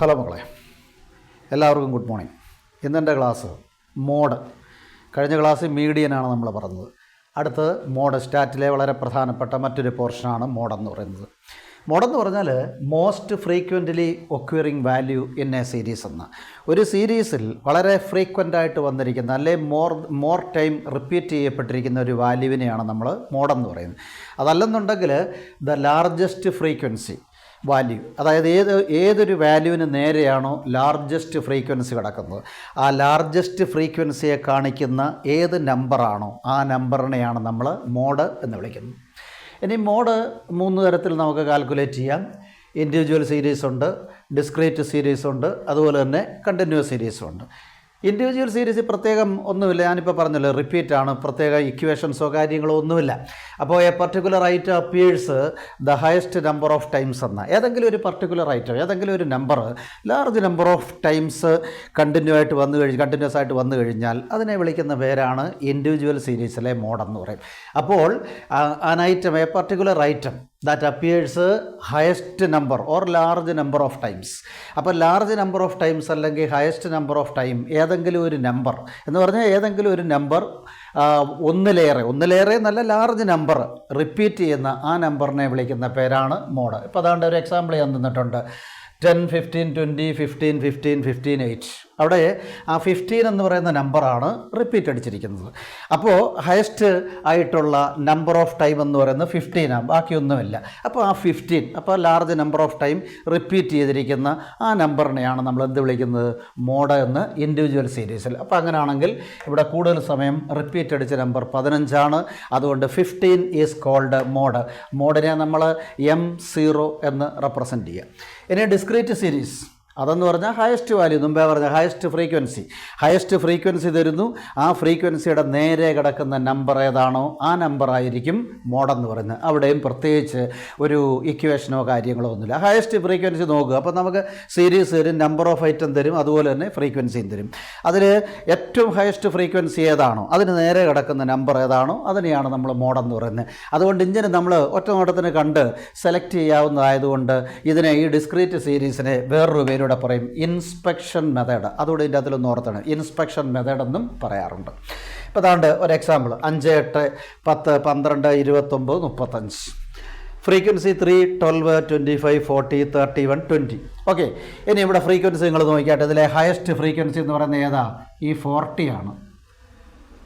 Hello മക്കളെ, എല്ലാവർക്കും good morning. ഇന്നെൻ്റെ ക്ലാസ് മോഡ്. കഴിഞ്ഞ ക്ലാസ്സിൽ മീഡിയനാണ് നമ്മൾ പറഞ്ഞത്. അടുത്ത് മോഡ്, സ്റ്റാറ്റിലെ വളരെ പ്രധാനപ്പെട്ട മറ്റൊരു പോർഷനാണ് മോഡെന്ന് പറയുന്നത്. മോഡെന്ന് പറഞ്ഞാൽ most frequently occurring value in A series എന്ന ഒരു സീരീസിൽ വളരെ ഫ്രീക്വൻ്റായിട്ട് വന്നിരിക്കുന്ന അല്ലെ മോർ ടൈം റിപ്പീറ്റ് ചെയ്യപ്പെട്ടിരിക്കുന്ന ഒരു വാല്യൂവിനെയാണ് നമ്മൾ മോഡെന്ന് പറയുന്നത്. അതല്ലെന്നുണ്ടെങ്കിൽ ദ ലാർജസ്റ്റ് ഫ്രീക്വൻസി വാല്യൂ, അതായത് ഏതൊരു വാല്യൂവിന് നേരെയാണോ ലാർജസ്റ്റ് ഫ്രീക്വൻസി കിടക്കുന്നത്, ആ ലാർജസ്റ്റ് ഫ്രീക്വൻസിയെ കാണിക്കുന്ന ഏത് നമ്പറാണോ ആ നമ്പറിനെയാണ് നമ്മൾ മോഡ് എന്ന് വിളിക്കുന്നത്. ഇനി മോഡ് 3 തരത്തിൽ നമുക്ക് കാൽക്കുലേറ്റ് ചെയ്യാം. ഇൻഡിവിജ്വൽ സീരീസ് ഉണ്ട്, ഡിസ്ക്രീറ്റ് സീരീസ് ഉണ്ട്, അതുപോലെ തന്നെ കണ്ടിന്യൂസ് സീരീസും ഉണ്ട്. ഇൻഡിവിജ്വൽ സീരീസ് പ്രത്യേകം ഒന്നുമില്ല, ഞാനിപ്പോൾ പറഞ്ഞല്ലോ റിപ്പീറ്റാണ്, പ്രത്യേക ഇക്വേഷൻസോ കാര്യങ്ങളോ ഒന്നുമില്ല. അപ്പോൾ A particular item appears the highest number of times എന്ന ഏതെങ്കിലും ഒരു പർട്ടിക്കുലർ ഐറ്റം, ഏതെങ്കിലും ഒരു number large number of times continuous ആയിട്ട് വന്നു കഴിഞ്ഞാൽ അതിനെ വിളിക്കുന്ന പേരാണ് ഇൻഡിവിജ്വൽ സീരീസിലെ മോഡെന്ന് പറയും. അപ്പോൾ an item, A particular item that appears highest number or large number of times. അപ്പോൾ ലാർജ് നമ്പർ ഓഫ് ടൈംസ് അല്ലെങ്കിൽ ഹയസ്റ്റ് നമ്പർ ഓഫ് ടൈം ഏതെങ്കിലും ഒരു നമ്പർ എന്ന് പറഞ്ഞാൽ ഏതെങ്കിലും ഒരു നമ്പർ ഒന്നിലേറെ നല്ല ലാർജ് നമ്പർ റിപ്പീറ്റ് ചെയ്യുന്ന ആ നമ്പറിനെ വിളിക്കുന്ന പേരാണ് മോഡ്. ഇപ്പോൾ അതാണ്ട് ഒരു എക്സാമ്പിൾ ഞാൻ തന്നിട്ടുണ്ട്. 10, 15, 20, 15, 15, 15, 8. അവിടെ ആ 15 എന്ന് പറയുന്ന നമ്പറാണ് റിപ്പീറ്റ് അടിച്ചിരിക്കുന്നത്. അപ്പോൾ ഹയസ്റ്റ് ആയിട്ടുള്ള നമ്പർ ഓഫ് ടൈം എന്ന് പറയുന്നത് 15 ആണ്, ബാക്കിയൊന്നുമില്ല. അപ്പോൾ ആ 15, അപ്പോൾ large number of time repeat ചെയ്തിരിക്കുന്ന ആ നമ്പറിനെയാണ് നമ്മൾ എന്ത് വിളിക്കുന്നത്, മോഡ് എന്ന് ഇൻഡിവിജ്വൽ സീരീസിൽ. അപ്പോൾ അങ്ങനെയാണെങ്കിൽ ഇവിടെ കൂടുതൽ സമയം റിപ്പീറ്റ് അടിച്ച നമ്പർ 15 അതുകൊണ്ട് 15 ഈസ് കോൾഡ് മോഡ്. മോഡിനെ നമ്മൾ M0 എന്ന് റെപ്രസെൻറ്റ് ചെയ്യുക. ഇനി ഡിസ്ക്രീറ്റ് സീരീസ്, അതെന്ന് പറഞ്ഞാൽ ഹയസ്റ്റ് വാല്യൂ, മുമ്പേ പറഞ്ഞ ഹയസ്റ്റ് ഫ്രീക്വൻസി തരുന്നു. ആ ഫ്രീക്വൻസിയുടെ നേരെ കിടക്കുന്ന നമ്പർ ഏതാണോ ആ നമ്പറായിരിക്കും മോഡെന്ന് പറയുന്നത്. അവിടെയും പ്രത്യേകിച്ച് ഒരു ഇക്വേഷനോ കാര്യങ്ങളോ ഒന്നുമില്ല. ഹയസ്റ്റ് ഫ്രീക്വൻസി നോക്കുക, അപ്പോൾ നമുക്ക് സീരീസ് തരും, നമ്പർ ഓഫ് ഐറ്റം തരും, അതുപോലെ തന്നെ ഫ്രീക്വൻസിയും തരും. അതിൽ ഏറ്റവും ഹയസ്റ്റ് ഫ്രീക്വൻസി ഏതാണോ അതിന് നേരെ കിടക്കുന്ന നമ്പർ ഏതാണോ അതിനെയാണ് നമ്മൾ മോഡെന്ന് പറയുന്നത്. അതുകൊണ്ട് ഇങ്ങനെ നമ്മൾ ഒറ്റ നോട്ടത്തിന് കണ്ട് സെലക്ട് ചെയ്യാവുന്നതായതുകൊണ്ട് ഇതിനെ, ഈ ഡിസ്ക്രീറ്റ് സീരീസിനെ വേറൊരു പേര് പറയും ഇൻസ്പെക്ഷൻ മെത്തേഡ്. അതുകൊണ്ട് ഇതിൻ്റെ അതിലൊന്ന് ഓർത്താണ്, ഇൻസ്പെക്ഷൻ മെത്തേഡ് എന്നും പറയാറുണ്ട്. ഇപ്പോൾ അതാണ്ട് ഒരു എക്സാമ്പിൾ 5, 8, 10, 12, 29, 35. ഫ്രീക്വൻസി 3, 12, 25, 40, 31, 20. ഓക്കെ, ഇനി ഇവിടെ ഫ്രീക്വൻസി നിങ്ങൾ നോക്കിയാട്ടെ. ഇതിലെ ഹയസ്റ്റ് ഫ്രീക്വൻസി എന്ന് പറയുന്നത് ഏതാ? ഈ 40 ആണ്.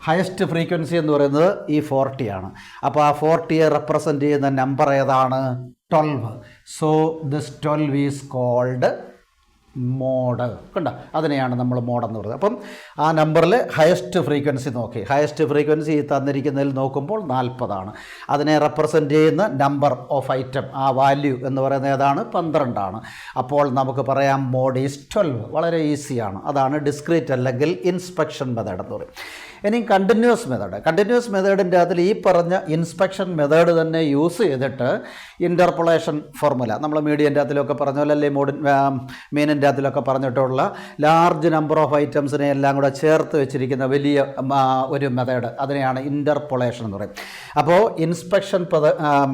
ഹയസ്റ്റ് ഫ്രീക്വൻസി എന്ന് പറയുന്നത് ഈ 40 ആണ്. അപ്പോൾ ആ 40യെ റെപ്രസെൻറ്റ് ചെയ്യുന്ന നമ്പർ ഏതാണ്? 12. So this 12 is called mode. കണ്ടോ, അതിനെയാണ് നമ്മൾ മോഡെന്ന് പറയുന്നത്. അപ്പം ആ നമ്പറിൽ ഹയസ്റ്റ് ഫ്രീക്വൻസി നോക്കി, ഹയസ്റ്റ് ഫ്രീക്വൻസി തന്നിരിക്കുന്നതിൽ നോക്കുമ്പോൾ 40 ആണ്. അതിനെ റെപ്രസെൻറ്റ് ചെയ്യുന്ന നമ്പർ ഓഫ് ഐറ്റം, ആ വാല്യൂ എന്ന് പറയുന്നത് ഏതാണ്? 12 ആണ്. അപ്പോൾ നമുക്ക് പറയാം മോഡ് ഈസ് 12. വളരെ ഈസിയാണ്. അതാണ് ഡിസ്ക്രീറ്റ് അല്ലെങ്കിൽ ഇൻസ്പെക്ഷൻ മെത്തേഡ് എന്ന് പറയും. ഇനി കണ്ടിന്യൂസ് മെത്തേഡിൻ്റെ അതിൽ ഈ പറഞ്ഞ ഇൻസ്പെക്ഷൻ മെത്തേഡ് തന്നെ യൂസ് ചെയ്തിട്ട് ഇൻ്റർപൊളേഷൻ ഫോർമുല, നമ്മൾ മീഡിയൻ്റെ അതിലൊക്കെ പറഞ്ഞ പോലെ അല്ലെങ്കിൽ മീനിൻ്റെ അതിലൊക്കെ പറഞ്ഞിട്ടുള്ള ലാർജ് നമ്പർ ഓഫ് ഐറ്റംസിനെ എല്ലാം കൂടെ ചേർത്ത് വെച്ചിരിക്കുന്ന വലിയ ഒരു മെത്തേഡ്, അതിനെയാണ് ഇൻ്റർപൊളേഷൻ എന്ന് പറയും. അപ്പോൾ inspection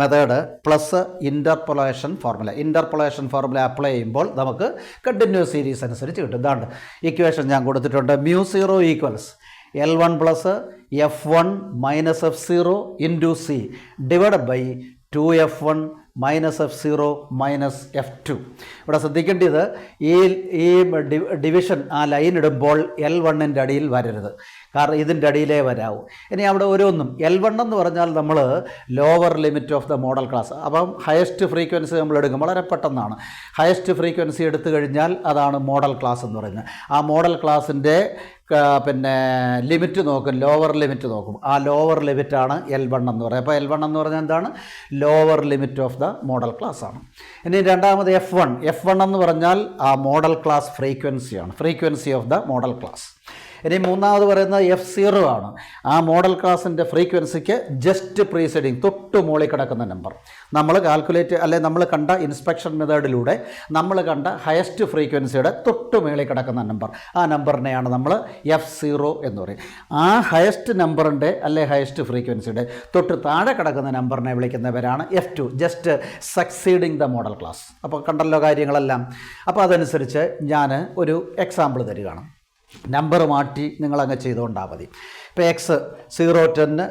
method plus interpolation formula apply ചെയ്യുമ്പോൾ നമുക്ക് കണ്ടിന്യൂസ് സീരീസ് അനുസരിച്ച് കിട്ടും. ഇതാണ്ട് ഇക്വേഷൻ ഞാൻ കൊടുത്തിട്ടുണ്ട്. μ0 equals L1 plus F1 minus F0 into C divide by 2F1 minus F0 minus F2. ഇവിടെ ശ്രദ്ധിക്കേണ്ടത് ഈ ഡിവിഷൻ ആ ലൈൻ ഇടുമ്പോൾ L1ൻ്റെ അടിയിൽ വരരുത്, കാരണം ഇതിൻ്റെ അടിയിലേ വരാവൂ. ഇനി അവിടെ ഓരോന്നും L1 എന്ന് പറഞ്ഞാൽ നമ്മൾ lower limit of the modal class. അപ്പം ഹയസ്റ്റ് ഫ്രീക്വൻസി നമ്മൾ എടുക്കും, വളരെ പെട്ടെന്നാണ്. ഹയസ്റ്റ് ഫ്രീക്വൻസി എടുത്തു കഴിഞ്ഞാൽ അതാണ് മോഡൽ ക്ലാസ് എന്ന് പറയുന്നത്. ആ മോഡൽ ക്ലാസ്സിൻ്റെ ലിമിറ്റ് നോക്കും, ലോവർ ലിമിറ്റ് നോക്കും. ആ ലോവർ ലിമിറ്റാണ് L1 എന്ന് പറയുന്നത്. അപ്പോൾ L1 എന്ന് പറഞ്ഞാൽ എന്താണ്? Lower limit of the modal class ആണ്. ഇനി രണ്ടാമത് F1 എന്ന് പറഞ്ഞാൽ ആ മോഡൽ ക്ലാസ് ഫ്രീക്വൻസിയാണ്, frequency of the modal class. ഇനി മൂന്നാമത് പറയുന്നത് F0 ആണ്. ആ മോഡൽ ക്ലാസിൻ്റെ ഫ്രീക്വൻസിക്ക് ജസ്റ്റ് പ്രീസീഡിങ് തൊട്ട് മുകളിൽ കിടക്കുന്ന നമ്പർ നമ്മൾ കാൽക്കുലേറ്റ് നമ്മൾ കണ്ട ഇൻസ്പെക്ഷൻ മെത്തേഡിലൂടെ നമ്മൾ കണ്ട ഹയസ്റ്റ് ഫ്രീക്വൻസിയുടെ തൊട്ട് മുകളിൽ കിടക്കുന്ന നമ്പർ, ആ നമ്പറിനെയാണ് നമ്മൾ F0 എന്ന് പറയും. ആ ഹയസ്റ്റ് നമ്പറിൻ്റെ ഹയസ്റ്റ് ഫ്രീക്വൻസിയുടെ തൊട്ട് താഴെ കിടക്കുന്ന നമ്പറിനെ വിളിക്കുന്നവരാണ് F2, just succeeding the modal class. അപ്പോൾ കണ്ടല്ലോ കാര്യങ്ങളെല്ലാം. അപ്പോൾ അതനുസരിച്ച് ഞാൻ ഒരു എക്സാമ്പിൾ തരികയാണ്. നമ്പർ മാറ്റി നിങ്ങളങ്ങ് ചെയ്തുകൊണ്ടാൽ മതി. ഇപ്പോൾ എക്സ് 0, 10,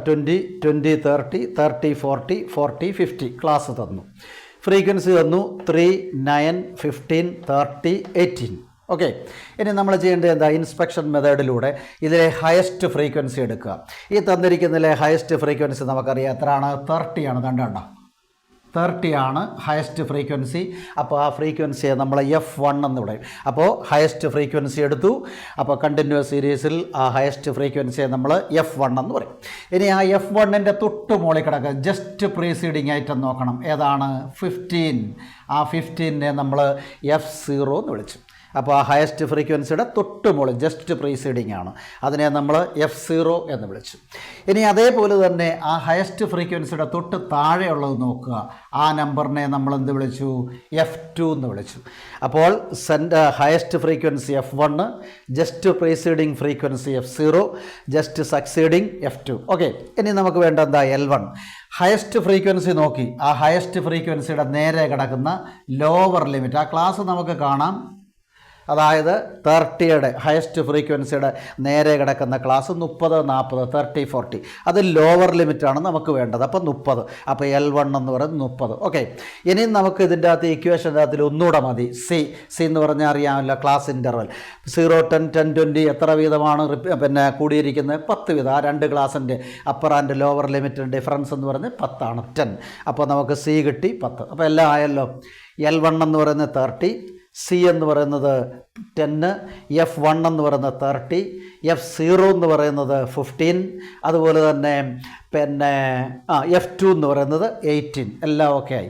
20, 20, 30, 30, 40, 40, 50 ക്ലാസ് തന്നു. ഫ്രീക്വൻസി തന്നു 3, 9, 15, 30, 18. ഓക്കെ. ഇനി നമ്മൾ ചെയ്യേണ്ടത് എന്താ? ഇൻസ്പെക്ഷൻ മെത്തേഡിലൂടെ ഇതിലെ ഹയസ്റ്റ് ഫ്രീക്വൻസി എടുക്കുക. ഈ തന്നിരിക്കുന്നതിലെ ഹയസ്റ്റ് ഫ്രീക്വൻസി നമുക്കറിയാം എത്രയാണ്? 30 ആണ്. കണ്ടോ, 30 ആണ് ഹയസ്റ്റ് ഫ്രീക്വൻസി. അപ്പോൾ ആ ഫ്രീക്വൻസിയെ നമ്മൾ F1 എന്ന് പറയും. അപ്പോൾ ഹയസ്റ്റ് ഫ്രീക്വൻസി എടുത്തു. അപ്പോൾ കണ്ടിന്യൂസ് സീരീസിൽ ആ ഹയസ്റ്റ് ഫ്രീക്വൻസിയെ നമ്മൾ F1 എന്ന് പറയും. ഇനി ആ F1ൻ്റെ തൊട്ട് മുകളിൽ കിടക്കുക ജസ്റ്റ് പ്രീസീഡിങ് ഐറ്റം നോക്കണം. ഏതാണ്? 15. ആ 15നെ നമ്മൾ F0 എന്ന് വിളിച്ചു. അപ്പോൾ ആ ഹയസ്റ്റ് ഫ്രീക്വൻസിയുടെ തൊട്ട് മുകളിൽ ജസ്റ്റ് പ്രീസീഡിങ് ആണ്, അതിനെ നമ്മൾ F0 എന്ന് വിളിച്ചു. ഇനി അതേപോലെ തന്നെ ആ ഹയസ്റ്റ് ഫ്രീക്വൻസിയുടെ തൊട്ട് താഴെയുള്ളത് നോക്കുക. ആ നമ്പറിനെ നമ്മൾ എന്ത് വിളിച്ചു? F2 എന്ന് വിളിച്ചു. അപ്പോൾ highest frequency F1, just preceding frequency F0, just succeeding F2. Okay. ഇനി നമുക്ക് വേണ്ട എന്താ? L1. ഹയസ്റ്റ് ഫ്രീക്വൻസി നോക്കി. ആ ഹയസ്റ്റ് ഫ്രീക്വൻസിയുടെ നേരെ കിടക്കുന്ന ലോവർ ലിമിറ്റ്, ആ ക്ലാസ് നമുക്ക് കാണാം. അതായത് 30യുടെ ഹയസ്റ്റ് ഫ്രീക്വൻസിയുടെ നേരെ കിടക്കുന്ന ക്ലാസ് 30, 40, 30, 40. അത് ലോവർ ലിമിറ്റാണ് നമുക്ക് വേണ്ടത്. അപ്പോൾ 30. അപ്പോൾ L1 എന്ന് പറയുന്നത് 30. ഓക്കെ. ഇനിയും നമുക്ക് ഇതിൻ്റെ അകത്ത് ഇക്വേഷൻ്റെ അകത്തിൽ ഒന്നുകൂടെ മതി. സി എന്ന് പറഞ്ഞാൽ അറിയാമല്ലോ, ക്ലാസ് ഇൻ്റർവൽ 0, 10, 10, 20 എത്ര വീതമാണ് കൂടിയിരിക്കുന്നത്? 10 വീതം. ആ രണ്ട് ക്ലാസിൻ്റെ അപ്പർ ആൻഡ് ലോവർ ലിമിറ്റിൻ്റെ ഡിഫറൻസ് എന്ന് പറയുന്നത് 10 ആണ്, 10. അപ്പോൾ നമുക്ക് സി കിട്ടി 10. അപ്പോൾ എല്ലാം ആയല്ലോ. L1 എന്ന് പറയുന്നത് 30, സി എന്ന് പറയുന്നത് 10, F1 എന്ന് പറയുന്നത് 30, F0 എന്ന് പറയുന്നത് 15, അതുപോലെ തന്നെ F2 എന്ന് പറയുന്നത് 18. എല്ലാം ഓക്കെ ആയി.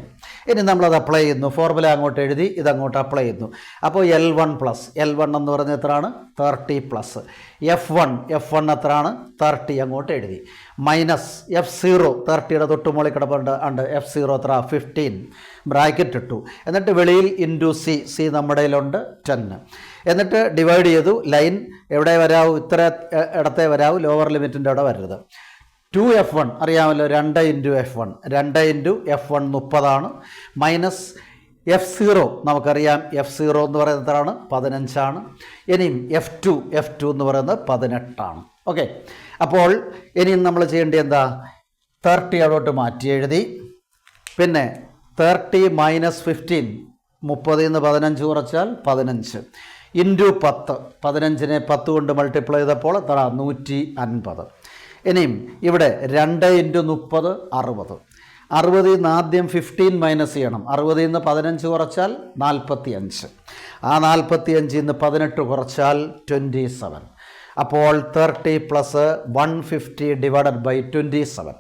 ഇനി നമ്മളത് അപ്ലൈ ചെയ്യുന്നു. ഫോർമുല അങ്ങോട്ട് എഴുതി ഇതങ്ങോട്ട് അപ്ലൈ ചെയ്യുന്നു. അപ്പോൾ L1 എന്ന് പറയുന്നത് എത്രയാണ്? 30 പ്ലസ് F1 എത്രയാണ്? 30 അങ്ങോട്ട് എഴുതി. മൈനസ് F0, 30യുടെ തൊട്ട് മുകളിൽ കിടപ്പുണ്ട് F0 എത്ര? 15. ബ്രാക്കറ്റ് ഇട്ടു. എന്നിട്ട് വെളിയിൽ ഇൻറ്റു സി നമ്മുടെ കയ്യിലുണ്ട് 10. എന്നിട്ട് ഡിവൈഡ് ചെയ്തു. ലൈൻ എവിടെ വരാവൂ? ഇത്ര ഇടത്തെ വരാവൂ, ലോവർ ലിമിറ്റിൻ്റെ അവിടെ വരരുത്. 2F1 അറിയാമല്ലോ, 2 into F1, 2 into F1 30 minus F0 നമുക്കറിയാം. F0 എന്ന് പറയുന്നത് എത്രയാണ്? 15. ഇനിയും F2 എന്ന് പറയുന്നത് 18. ഓക്കെ. അപ്പോൾ ഇനിയും നമ്മൾ ചെയ്യേണ്ടത് എന്താ? 30 അവിടോട്ട് മാറ്റി എഴുതി. പിന്നെ 30 മൈനസ് 15, 30 നിന്ന് 15 കുറച്ചാൽ 15 ഇൻറ്റു 10, 15നെ 10 കൊണ്ട് മൾട്ടിപ്ലൈ ചെയ്തപ്പോൾ എത്ര? 150. ഇനിയും ഇവിടെ 2 ഇൻറ്റു 30 60. 60 നിന്ന് ആദ്യം 15 മൈനസ് ചെയ്യണം. 60 നിന്ന് 15 കുറച്ചാൽ 45. ആ 45 നിന്ന് 18 കുറച്ചാൽ 27. അപ്പോൾ 30 പ്ലസ് 150 ഡിവൈഡഡ് ബൈ 27.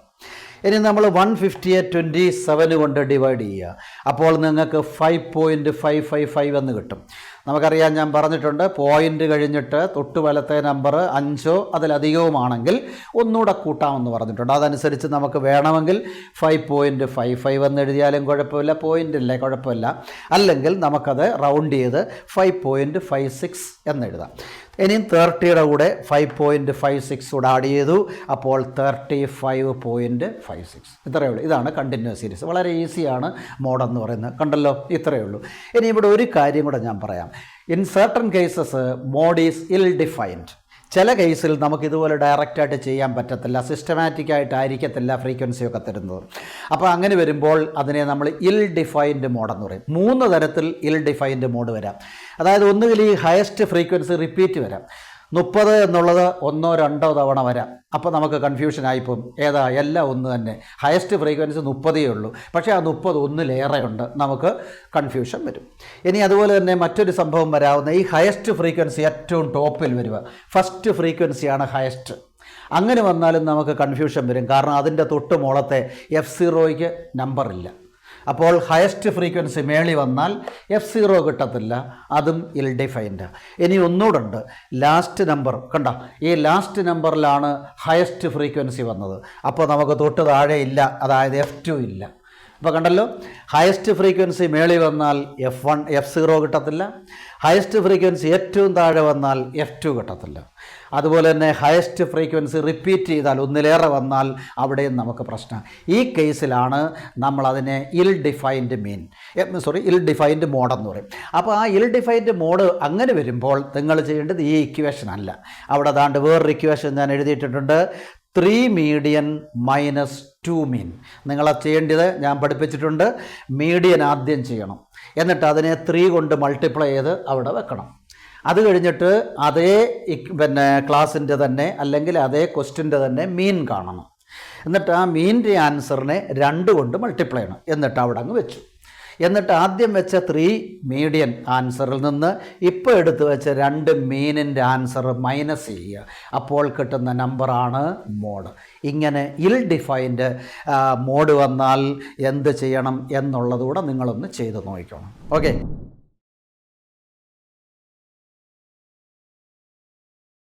ഇനി നമ്മൾ 150യെ 27 കൊണ്ട് ഡിവൈഡ് ചെയ്യുക. അപ്പോൾ നിങ്ങൾക്ക് 5.555 എന്ന് കിട്ടും. നമുക്കറിയാം, ഞാൻ പറഞ്ഞിട്ടുണ്ട്, പോയിൻ്റ് കഴിഞ്ഞിട്ട് തൊട്ട് വലത്തെ നമ്പർ 5 അതിലധികവുമാണെങ്കിൽ ഒന്നുകൂടെ കൂട്ടാമെന്ന് പറഞ്ഞിട്ടുണ്ട്. അതനുസരിച്ച് നമുക്ക് വേണമെങ്കിൽ 5.55 എന്ന് എഴുതിയാലും കുഴപ്പമില്ല, പോയിൻ്റില്ലേ കുഴപ്പമില്ല. അല്ലെങ്കിൽ നമുക്കത് റൗണ്ട് ചെയ്ത് 5.56 എന്നെഴുതാം. ഇനിയും 30യുടെ കൂടെ 5.56 കൂടെ ആഡ് ചെയ്തു. അപ്പോൾ 35.56. ഇത്രയേ ഉള്ളൂ. ഇതാണ് കണ്ടിന്യൂസ് സീരീസ്. വളരെ ഈസിയാണ് മോഡ് എന്ന് പറയുന്നത്. കണ്ടല്ലോ, ഇത്രയേ ഉള്ളൂ. ഇനി ഇവിടെ ഒരു കാര്യം കൂടെ ഞാൻ പറയാം. In certain cases mode is ill defined. ചില കേസിൽ നമുക്കിതുപോലെ ഡയറക്റ്റായിട്ട് ചെയ്യാൻ പറ്റത്തില്ല, സിസ്റ്റമാറ്റിക്കായിട്ടായിരിക്കത്തില്ല ഫ്രീക്വൻസിയൊക്കെ തരുന്നത്. അപ്പോൾ അങ്ങനെ വരുമ്പോൾ അതിനെ നമ്മൾ ഇൽ ഡിഫൈൻഡ് മോഡെന്ന് പറയും. 3 തരത്തിൽ ഇൽ ഡിഫൈൻഡ് മോഡ് വരാം. അതായത് ഒന്നുകിൽ ഈ ഹയസ്റ്റ് ഫ്രീക്വൻസി റിപ്പീറ്റ് വരാം. 30 എന്നുള്ളത് 1, 2 തവണ വരാം. അപ്പോൾ നമുക്ക് കൺഫ്യൂഷൻ ആയിപ്പോവും. ഏതാ? എല്ലാം ഒന്ന് തന്നെ. ഹയസ്റ്റ് ഫ്രീക്വൻസി 30 ഉള്ളൂ, പക്ഷേ ആ 30 ഒന്നിലേറെ ഉണ്ട്, നമുക്ക് കൺഫ്യൂഷൻ വരും. ഇനി അതുപോലെ തന്നെ മറ്റൊരു സംഭവം വരാവുന്ന, ഈ ഹയസ്റ്റ് ഫ്രീക്വൻസി ഏറ്റവും ടോപ്പിൽ വരിക, ഫസ്റ്റ് ഫ്രീക്വൻസിയാണ് ഹയസ്റ്റ്. അങ്ങനെ വന്നാലും നമുക്ക് കൺഫ്യൂഷൻ വരും. കാരണം അതിൻ്റെ തൊട്ട് മുകളത്തെ F0യ്ക്ക് നമ്പറില്ല. അപ്പോൾ ഹയസ്റ്റ് ഫ്രീക്വൻസി മേളി വന്നാൽ F0 കിട്ടത്തില്ല, അതും ഇൽ ഡിഫൈൻഡ്. ഇനി ഒന്നുകൂടുണ്ട്, ലാസ്റ്റ് നമ്പർ കണ്ടോ, ഈ ലാസ്റ്റ് നമ്പറിലാണ് ഹയസ്റ്റ് ഫ്രീക്വൻസി വന്നത്. അപ്പോൾ നമുക്ക് തൊട്ട് താഴെ ഇല്ല, അതായത് F2 ഇല്ല. അപ്പോൾ കണ്ടല്ലോ, ഹയസ്റ്റ് ഫ്രീക്വൻസി മേളി വന്നാൽ F0 കിട്ടത്തില്ല, ഹയസ്റ്റ് ഫ്രീക്വൻസി ഏറ്റവും താഴെ വന്നാൽ F2 കിട്ടത്തില്ല. അതുപോലെ തന്നെ ഹയസ്റ്റ് ഫ്രീക്വൻസി റിപ്പീറ്റ് ചെയ്താൽ ഒന്നിലേറെ വന്നാൽ അവിടെയും നമുക്ക് പ്രശ്നം. ഈ കേസിലാണ് നമ്മളതിനെ ഇൽ ഡിഫൈൻഡ് മോഡ് എന്ന് പറയും. അപ്പോൾ ആ ഇൽ ഡിഫൈൻഡ് മോഡ് അങ്ങനെ വരുമ്പോൾ നിങ്ങൾ ചെയ്യേണ്ടത് ഈ ഇക്വേഷൻ അല്ല, അവിടെ ദാണ്ട് വേറൊരു ഇക്വേഷൻ ഞാൻ എഴുതിയിട്ടുണ്ട്, 3 മീഡിയൻ മൈനസ് 2 മീൻ. നിങ്ങളത് ചെയ്യേണ്ടത് ഞാൻ പഠിപ്പിച്ചിട്ടുണ്ട്. മീഡിയൻ ആദ്യം ചെയ്യണം, എന്നിട്ട് അതിനെ 3 കൊണ്ട് മൾട്ടിപ്ലൈ ചെയ്ത് അവിടെ വെക്കണം. അത് കഴിഞ്ഞിട്ട് അതേ ക്ലാസ്സിൻ്റെ തന്നെ അല്ലെങ്കിൽ അതേ ക്വസ്റ്റ്യൻ്റെ തന്നെ മീൻ കാണണം. എന്നിട്ട് ആ മീനിൻ്റെ ആൻസറിനെ 2 കൊണ്ട് മൾട്ടിപ്ലൈ ചെയ്യണം, എന്നിട്ട് അവിടെ അങ്ങ് വെച്ചു. എന്നിട്ട് ആദ്യം വെച്ച 3 മീഡിയൻ ആൻസറിൽ നിന്ന് ഇപ്പോൾ എടുത്ത് വെച്ച 2 മീനിൻ്റെ ആൻസർ മൈനസ് ചെയ്യുക, അപ്പോൾ കിട്ടുന്ന നമ്പറാണ് മോഡ്. ഇങ്ങനെ ഇൽ ഡിഫൈൻഡ് മോഡ് വന്നാൽ എന്ത് ചെയ്യണം എന്നുള്ളതുകൂടെ നിങ്ങളൊന്ന് ചെയ്ത് നോക്കണം. ഓക്കെ.